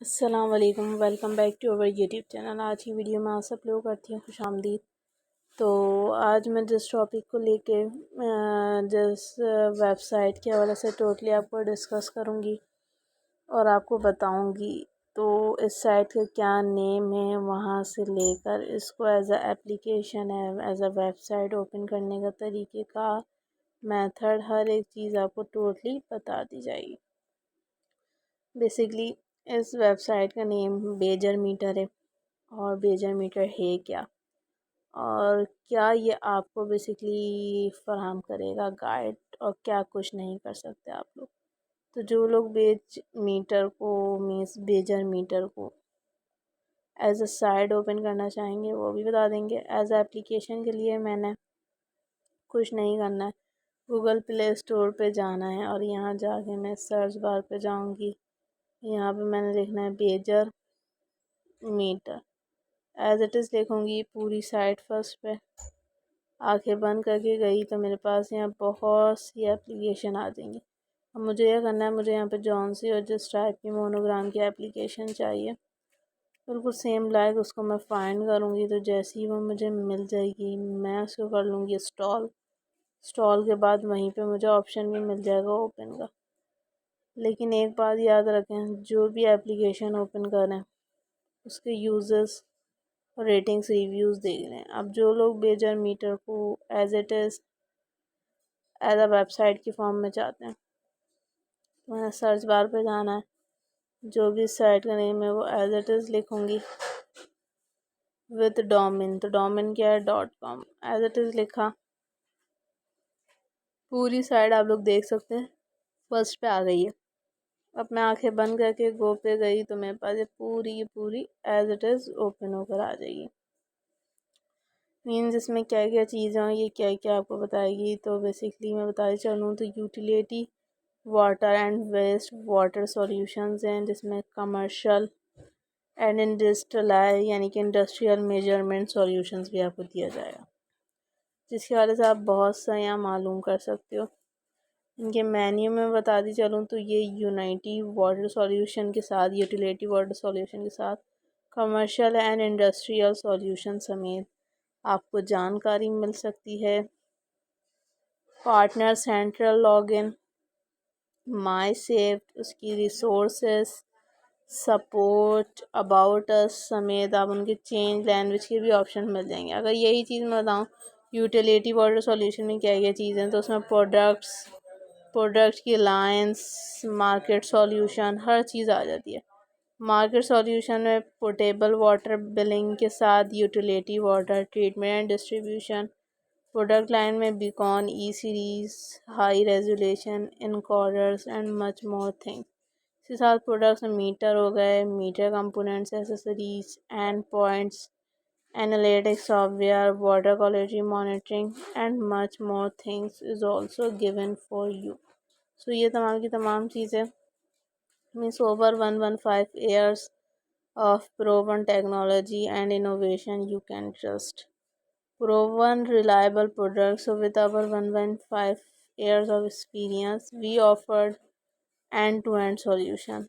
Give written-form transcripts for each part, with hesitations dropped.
अस्सलाम वालेकुम, welcome back to our YouTube channel. आज की वीडियो में आप सब लोग करती हूँ खुश आमदीद। तो आज मैं जिस टॉपिक को लेके जिस वेबसाइट के हवाले से टोटली आपको डिस्कस करूँगी और आपको बताऊँगी, तो इस साइट का क्या नेम है, वहाँ से लेकर इसको एज अ एप्लीकेशन है, एज अ वेबसाइट ओपन करने का तरीके का मेथड, हर एक चीज़ आपको टोटली बता दी जाएगी। बेसिकली इस वेबसाइट का नेम बेजर मीटर है। और बेजर मीटर है क्या, और क्या ये आपको बेसिकली फराहम करेगा गाइड, और क्या कुछ नहीं कर सकते आप लोग। तो जो लोग बेज मीटर को मीन्स बेजर मीटर को एज अ साइट ओपन करना चाहेंगे वो भी बता देंगे। एज अ एप्लीकेशन के लिए मैंने कुछ नहीं करना है, गूगल प्ले स्टोर पे जाना है और यहाँ जाके मैं सर्च बार पे जाऊँगी। यहाँ पे मैंने लिखना है Badger Meter, as it is लिखूँगी पूरी साइट फर्स्ट पे। आंखें बंद करके गई तो मेरे पास यहाँ बहुत सी एप्लीकेशन आ जाएंगी। अब मुझे यह करना है, मुझे यहाँ पे जॉन सी और जिस टाइप की मोनोग्राम की एप्लीकेशन चाहिए बिल्कुल सेम लाइक उसको मैं फाइंड करूँगी। तो जैसे ही वो मुझे मिल जाएगी मैं उसको कर लूँगी इंस्टॉल। इंस्टॉल के बाद वहीं पे मुझे ऑप्शन भी मिल जाएगा ओपन का। लेकिन एक बात याद रखें, जो भी एप्लीकेशन ओपन करें उसके यूज़र्स रेटिंग्स रिव्यूज़ देख रहे हैं। अब जो लोग बेजर मीटर को as it is as a website की फॉर्म में चाहते हैं, तो मैंने सर्च बार पे जाना है, जो भी साइट का नेम है वो एज इट इज़ लिखूँगी विद डोमेन। तो डोमेन क्या है, .com। एज इट इज़ लिखा, पूरी साइट आप लोग देख सकते हैं फर्स्ट पे आ गई है। अब मैं आंखें बंद करके गो पे गई तो मेरे पास ये पूरी की पूरी एज इट इज़ ओपन होकर आ जाएगी। मीन्स इसमें क्या क्या चीज़ें हैं, ये क्या क्या आपको बताएगी। तो बेसिकली मैं बताती चलूँ तो utility water and waste water solutions हैं, जिसमें कमर्शियल एंड इंडस्ट्रियल यानी कि इंडस्ट्रियल मेजरमेंट सॉल्यूशंस भी आपको दिया जाएगा, जिसके बारे से आप बहुत सा यहाँ मालूम कर सकते हो। इनके मेन्यू में बताती चलूँ तो ये यूनिटी वाटर सॉल्यूशन के साथ, यूटिलिटी वाटर सॉल्यूशन के साथ कमर्शियल एंड इंडस्ट्रियल सॉल्यूशन समेत आपको जानकारी मिल सकती है। पार्टनर सेंट्रल लॉगिन, माई सेव, उसकी रिसोर्सेस, सपोर्ट, अबाउट अस समेत आप उनके चेंज लैंग्वेज के भी ऑप्शन मिल जाएंगे। अगर यही चीज़ मैं बताऊँ यूटिलिटी वाटर सॉल्यूशन में क्या क्या चीज़ें हैं, तो उसमें प्रोडक्ट्स की लाइंस, मार्केट सॉल्यूशन, हर चीज़ आ जाती है। मार्केट सॉल्यूशन में पोर्टेबल वाटर बिलिंग के साथ utility water treatment and distribution. Product line में beacon, E series, high resolution, encoders and much more things. इसके साथ प्रोडक्ट्स में मीटर हो गए, meter components, accessories, endpoints, analytics software, water quality monitoring and much more things is also given for you. So ये तमाम की तमाम चीज़ें means over 115 years of proven technology and innovation you can trust. Proven reliable products. So with our 115 years of experience, we offered end-to-end solution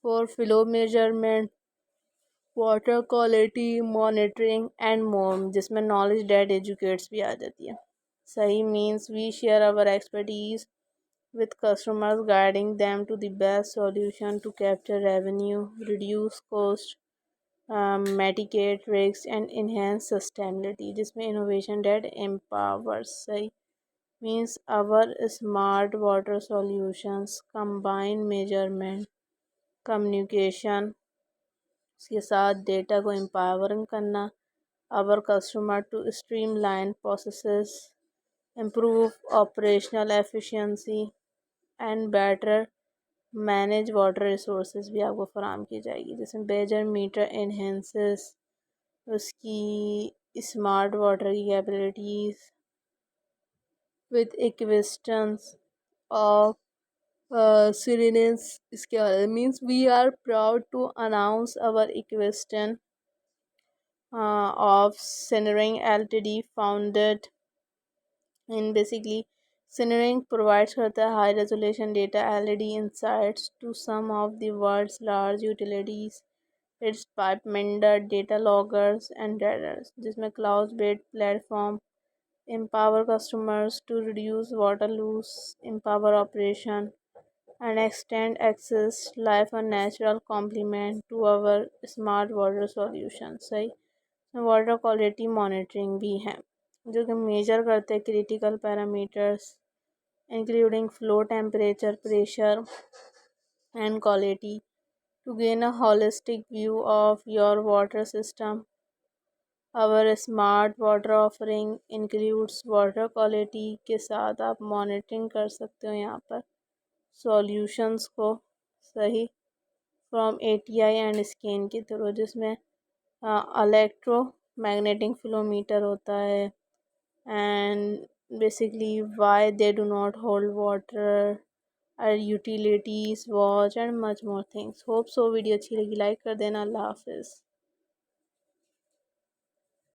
for flow measurement, water quality monitoring and more, जिसमें knowledge that educates भी आ जाती है। सही means we share our expertise with customers, guiding them to the best solution to capture revenue, reduce cost, mitigate risks and enhance sustainability, जिसमें innovation that empowers। सही means our smart water solutions combine measurement, communication, उसके साथ data को empowering करना our customer to streamline processes, improve operational efficiency and better manage water resources भी आपको फराम की जाएगी। जिसमें बेजर मीटर इन्हेंसेस उसकी स्मार्ट वाटर की capabilities with acquisition of Syrinix. इसके means we are proud to announce our acquisition of Centering Ltd, founded in basically Synchronic provides करता है high resolution data LED insights to some of the world's large utilities. Its Pipemender data loggers and radars, जिसमें cloud-based platform empower customers to reduce water loss, empower operation, and extend access life a natural complement to our smart water solutions. सही, water quality monitoring भी है जो कि major करते हैं critical parameters including flow temperature, pressure, and quality to gain a holistic view of your water system. Our smart water offering includes water quality के साथ आप monitoring कर सकते हो यहाँ पर solutions को, सही, from ATI and scan के थ्रू, जिसमें electromagnetic flow meter होता है and basically why they do not hold water, our utilities watch and much more things. Hope so video अच्छी लगी लाइक कर देना। अल्लाह हाफिज़।